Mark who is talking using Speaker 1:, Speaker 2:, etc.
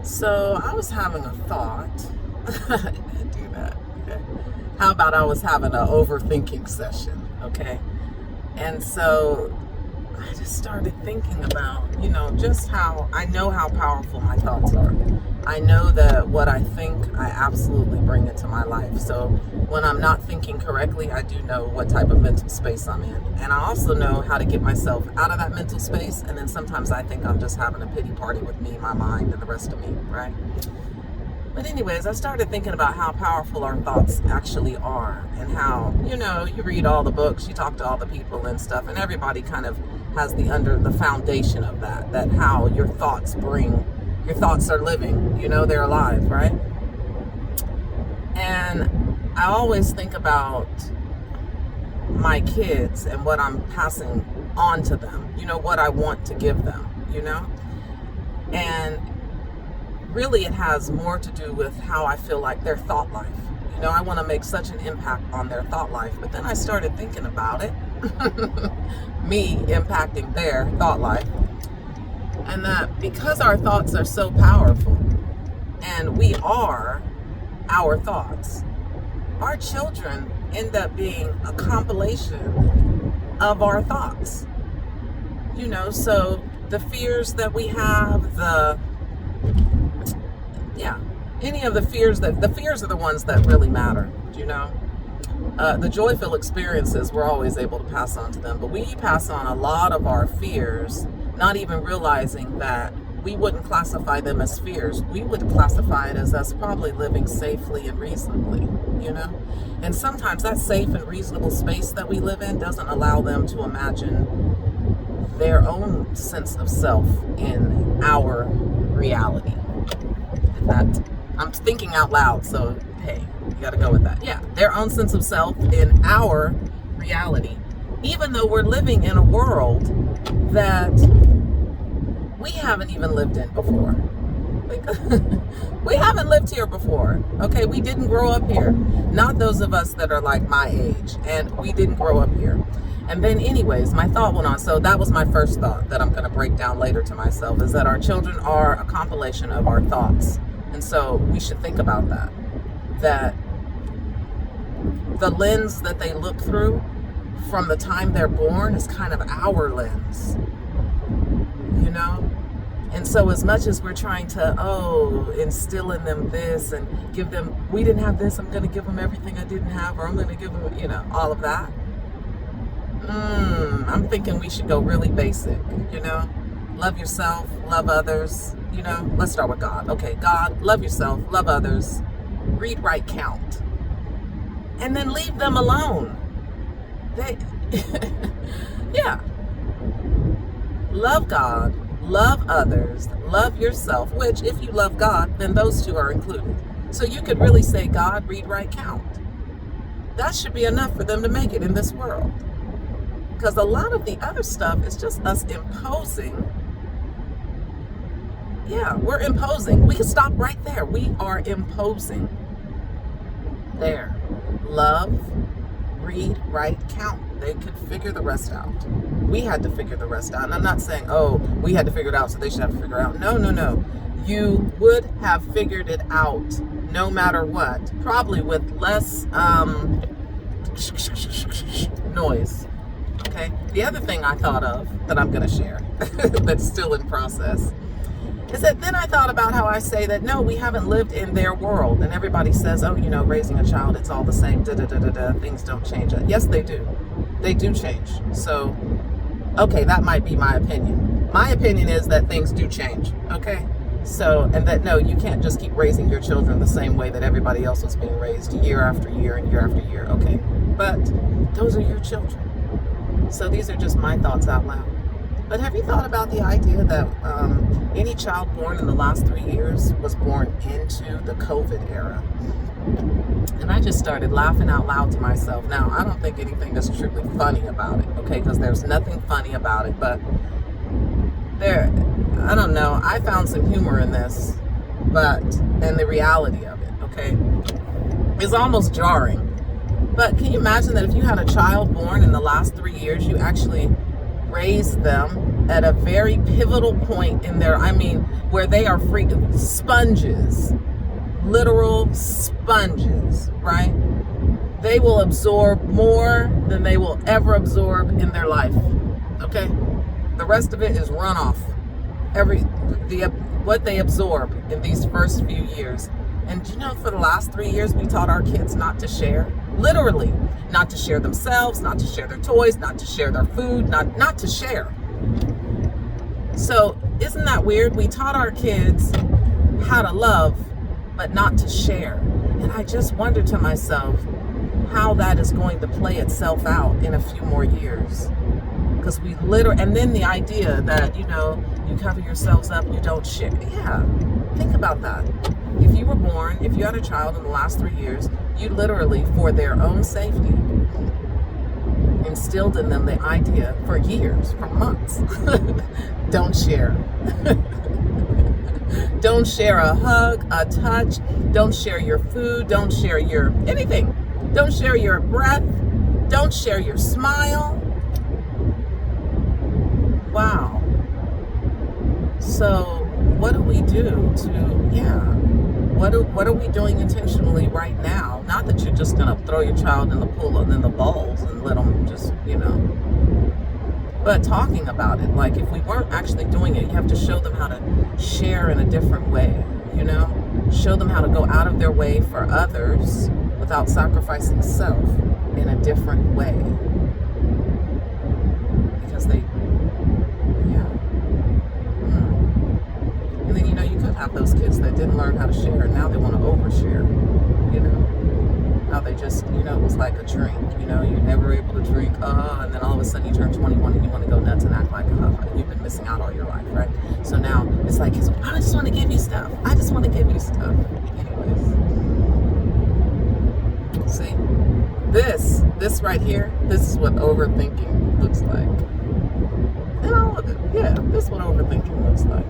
Speaker 1: So I was having a thought. I didn't do that. Okay. How about I was having an overthinking session? Okay. And so I just started thinking about, just how I know how powerful my thoughts are. I know that what I think, I absolutely bring into my life. So when I'm not thinking correctly, I do know what type of mental space I'm in. And I also know how to get myself out of that mental space. And then sometimes I think I'm just having a pity party with me, my mind, and the rest of me, right? But anyways, I started thinking about how powerful our thoughts actually are, and how, you read all the books, you talk to all the people and stuff, and everybody kind of has the foundation of that how your thoughts are living, they're alive, right? And I always think about my kids and what I'm passing on to them, what I want to give them, and really it has more to do with how I feel like their thought life. I want to make such an impact on their thought life. But then I started thinking about it, me impacting their thought life. And that because our thoughts are so powerful and we are our thoughts, our children end up being a compilation of our thoughts. So the fears that we have, any of the fears are the ones that really matter, the joyful experiences we're always able to pass on to them, but we pass on a lot of our fears, not even realizing that we wouldn't classify them as fears. We would classify it as us probably living safely and reasonably, and sometimes that safe and reasonable space that we live in doesn't allow them to imagine their own sense of self in our reality. I'm thinking out loud, so hey, you got to go with that. Yeah, their own sense of self in our reality, even though we're living in a world that we haven't even lived in before. We haven't lived here before. Okay, we didn't grow up here. Not those of us that are like my age, and we didn't grow up here. And then anyways, my thought went on. So that was my first thought that I'm going to break down later to myself, is that our children are a compilation of our thoughts. And so we should think about that the lens that they look through from the time they're born is kind of our lens, And so as much as we're trying to, instill in them this and give them, we didn't have this, I'm going to give them everything I didn't have, or I'm going to give them, all of that. I'm thinking we should go really basic, love yourself, love others, let's start with God. Okay, God, love yourself, love others, read, write, count, and then leave them alone. Yeah. Love God, love others, love yourself, which if you love God, then those two are included. So you could really say God, read, write, count. That should be enough for them to make it in this world. Because a lot of the other stuff is just us imposing. Yeah, we're imposing. We can stop right there. We are imposing. There. Love, read, write, count. They could figure the rest out. We had to figure the rest out. And I'm not saying, we had to figure it out, so they should have to figure it out. No. You would have figured it out no matter what. Probably with less noise. Okay. The other thing I thought of that I'm going to share that's still in process is that then I thought about how I say that, no, we haven't lived in their world. And everybody says, raising a child, it's all the same. Things don't change. Yes, they do. They do change. So, okay, that might be my opinion. My opinion is that things do change. Okay. So, and that, no, you can't just keep raising your children the same way that everybody else was being raised year after year and year after year. Okay. But those are your children. So these are just my thoughts out loud. But have you thought about the idea that any child born in the last 3 years was born into the COVID era? And I just started laughing out loud to myself. Now, I don't think anything is truly funny about it, okay? Because there's nothing funny about it. But I don't know. I found some humor in this, and the reality of it, okay, is almost jarring. But can you imagine that if you had a child born in the last 3 years, you actually raised them at a very pivotal point in their, where they are freaking sponges, literal sponges, right? They will absorb more than they will ever absorb in their life. Okay? The rest of it is runoff. What they absorb in these first few years. And for the last 3 years, we taught our kids not to share. Literally, not to share themselves, not to share their toys, not to share their food, not to share. So isn't that weird? We taught our kids how to love, but not to share. And I just wonder to myself how that is going to play itself out in a few more years. Because and then the idea that, you cover yourselves up, you don't share. Yeah, think about that. If you had a child in the last 3 years, you literally, for their own safety, instilled in them the idea for years, for months, don't share. Don't share a hug, a touch, don't share your food, don't share your anything. Don't share your breath, don't share your smile. Wow. So what do we do what are we doing intentionally right now? Not that you're just going to throw your child in the pool and in the bowls and let them just, but talking about it. Like, if we weren't actually doing it, you have to show them how to share in a different way, show them how to go out of their way for others without sacrificing self in a different way. Because and then, you could have those kids that didn't learn how to share, and now they want to overshare, How they just, it was like a drink, you're never able to drink, and then all of a sudden you turn 21 and you want to go nuts and act like you've been missing out all your life, right? So now it's like, I just want to give you stuff. I just want to give you stuff. Anyways. See? This right here, this is what overthinking looks like. And all of it. Yeah, this is what overthinking looks like.